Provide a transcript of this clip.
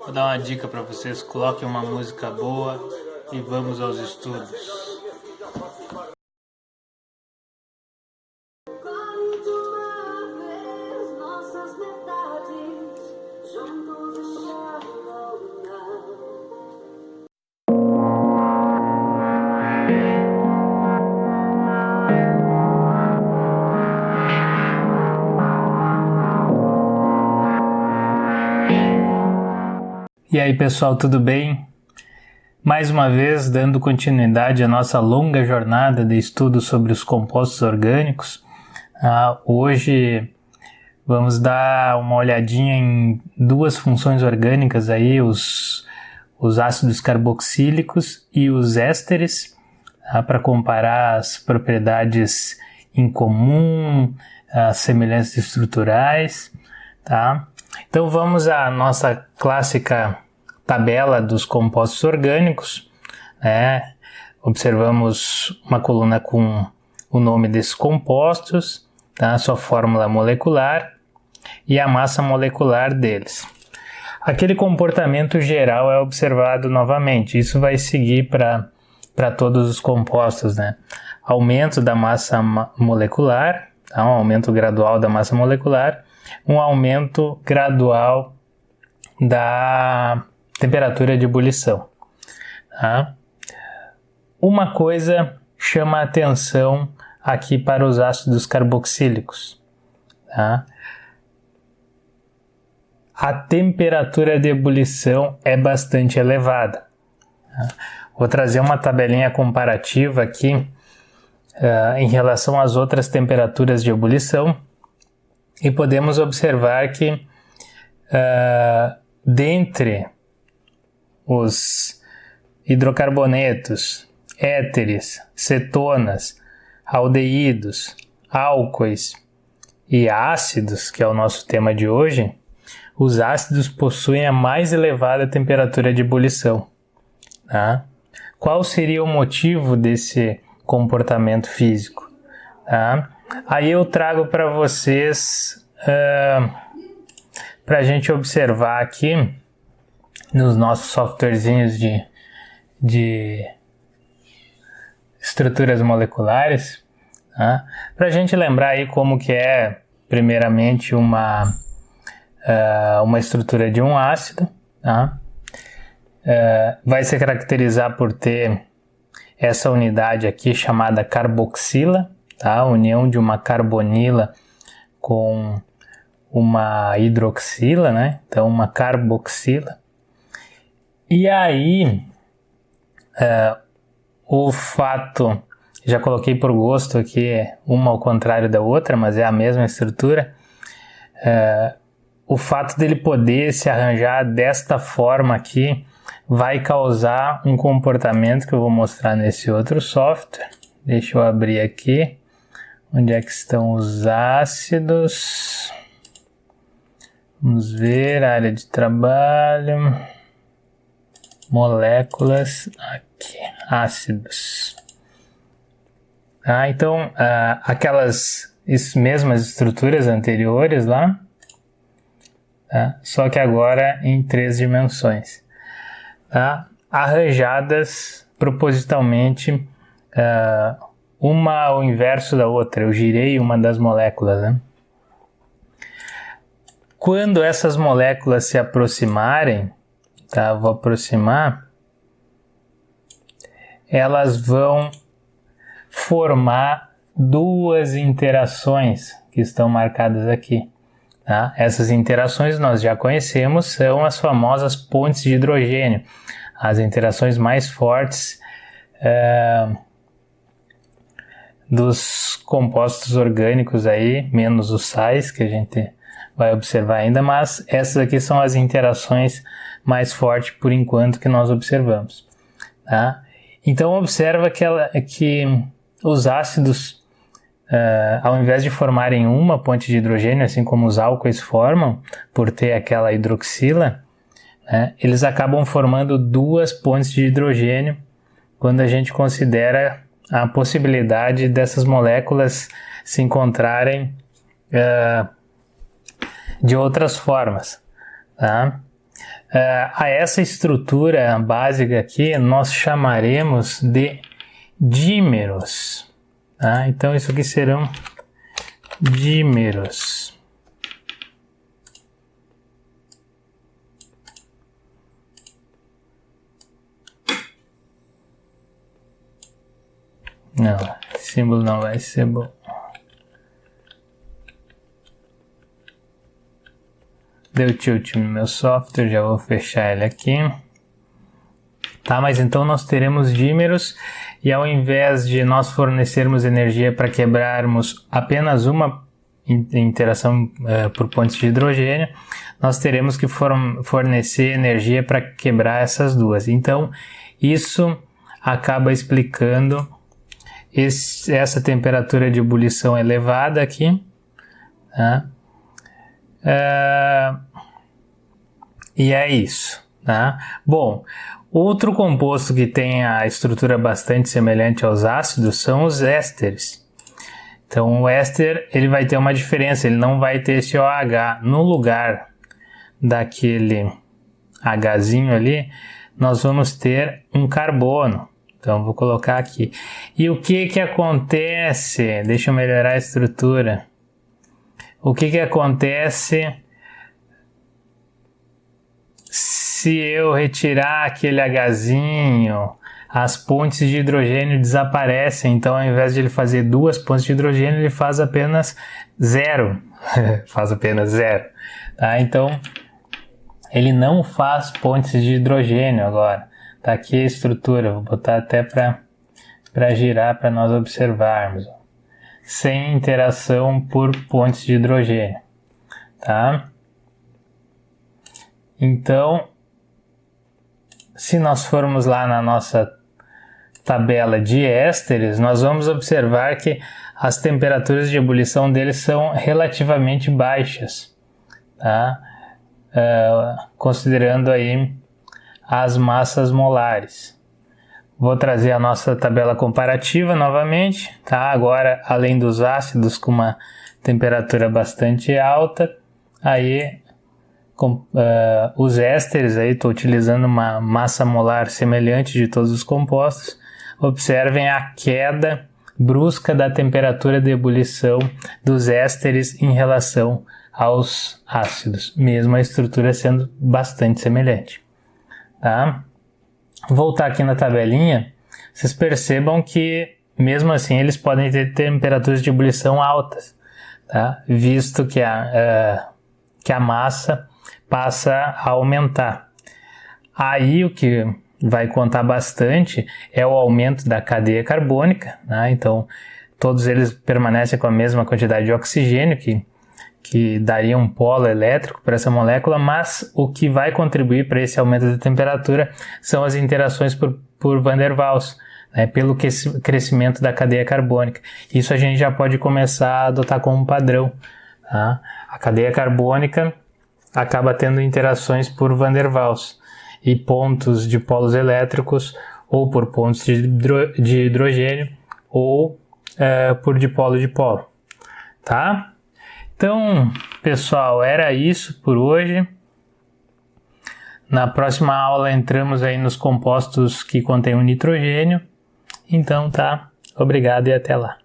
Vou dar uma dica para vocês: coloquem uma música boa e vamos aos estudos. E aí pessoal, tudo bem? Mais uma vez, dando continuidade à nossa longa jornada de estudo sobre os compostos orgânicos, hoje vamos dar uma olhadinha em duas funções orgânicas aí, os ácidos carboxílicos e os ésteres, para comparar as propriedades em comum, as semelhanças estruturais, tá? Então vamos à nossa clássica tabela dos compostos orgânicos, né? Observamos uma coluna com o nome desses compostos, tá? Sua fórmula molecular e a massa molecular deles. Aquele comportamento geral é observado novamente, isso vai seguir para todos os compostos, né? Aumento da massa molecular, tá? Um aumento gradual da massa molecular, um aumento gradual da temperatura de ebulição. Tá? Uma coisa chama a atenção aqui para os ácidos carboxílicos. Tá? A temperatura de ebulição é bastante elevada. Tá? Vou trazer uma tabelinha comparativa aqui em relação às outras temperaturas de ebulição. E podemos observar que dentre os hidrocarbonetos, éteres, cetonas, aldeídos, álcoois e ácidos, que é o nosso tema de hoje, os ácidos possuem a mais elevada temperatura de ebulição. Tá? Qual seria o motivo desse comportamento físico? Tá? Aí eu trago para vocês, para a gente observar aqui nos nossos softwarezinhos de estruturas moleculares, tá? Para a gente lembrar aí como que é primeiramente uma estrutura de um ácido, tá? Vai se caracterizar por ter essa unidade aqui chamada carboxila, tá? A união de uma carbonila com uma hidroxila, né? Então uma carboxila. E aí o fato, já coloquei por gosto aqui uma ao contrário da outra, mas é a mesma estrutura. O fato dele poder se arranjar desta forma aqui vai causar um comportamento que eu vou mostrar nesse outro software. Deixa eu abrir aqui. Onde é que estão os ácidos? Vamos ver, área de trabalho, moléculas, aqui, ácidos. Então, aquelas mesmas estruturas anteriores lá, tá? Só que agora em 3 dimensões, tá? Arranjadas propositalmente, uma ao inverso da outra. Eu girei uma das moléculas, né? Quando essas moléculas se aproximarem, tá? Vou aproximar, elas vão formar duas interações que estão marcadas aqui, tá? Essas interações nós já conhecemos, são as famosas pontes de hidrogênio, as interações mais fortes dos compostos orgânicos aí, menos os sais, que a gente vai observar ainda, mas essas aqui são as interações mais fortes por enquanto que nós observamos, tá? Então observa que os ácidos, ao invés de formarem uma ponte de hidrogênio, assim como os álcoois formam, por ter aquela hidroxila, né, eles acabam formando duas pontes de hidrogênio quando a gente considera a possibilidade dessas moléculas se encontrarem de outras formas, tá? A essa estrutura básica aqui nós chamaremos de dímeros, tá? Então isso aqui serão dímeros. Não, esse símbolo não vai ser bom. Deu tilt no meu software, já vou fechar ele aqui. Tá, mas então nós teremos dímeros e ao invés de nós fornecermos energia para quebrarmos apenas uma interação por pontos de hidrogênio, nós teremos que fornecer energia para quebrar essas duas. Então, isso acaba explicando essa temperatura de ebulição elevada aqui, tá? E é isso, tá? Bom, outro composto que tem a estrutura bastante semelhante aos ácidos são os ésteres. Então o éster ele vai ter uma diferença, ele não vai ter esse OH. No lugar daquele Hzinho ali, nós vamos ter um carbono. Então vou colocar aqui. E o que acontece? Deixa eu melhorar a estrutura. O que acontece se eu retirar aquele Hzinho? As pontes de hidrogênio desaparecem. Então ao invés de ele fazer 2 pontes de hidrogênio, ele faz apenas 0. Faz apenas 0. Tá? Então ele não faz pontes de hidrogênio agora. Tá aqui a estrutura, vou botar até para girar para nós observarmos. Sem interação por pontes de hidrogênio, tá? Então, se nós formos lá na nossa tabela de ésteres, nós vamos observar que as temperaturas de ebulição deles são relativamente baixas, tá? Considerando aí as massas molares. Vou trazer a nossa tabela comparativa novamente, tá? Agora, além dos ácidos com uma temperatura bastante alta, aí os ésteres, aí estou utilizando uma massa molar semelhante de todos os compostos. Observem a queda brusca da temperatura de ebulição dos ésteres em relação aos ácidos, mesmo a estrutura sendo bastante semelhante. Tá? Voltar aqui na tabelinha, vocês percebam que mesmo assim eles podem ter temperaturas de ebulição altas, tá? Visto que a massa passa a aumentar. Aí o que vai contar bastante é o aumento da cadeia carbônica, né? Então todos eles permanecem com a mesma quantidade de oxigênio, que daria um polo elétrico para essa molécula, mas o que vai contribuir para esse aumento da temperatura são as interações por Van der Waals, né, pelo crescimento da cadeia carbônica. Isso a gente já pode começar a adotar como padrão. Tá? A cadeia carbônica acaba tendo interações por Van der Waals e pontos de polos elétricos ou por pontos de hidrogênio ou por dipolo-dipolo. Tá? Então, pessoal, era isso por hoje. Na próxima aula entramos aí nos compostos que contêm o nitrogênio. Então tá, obrigado e até lá.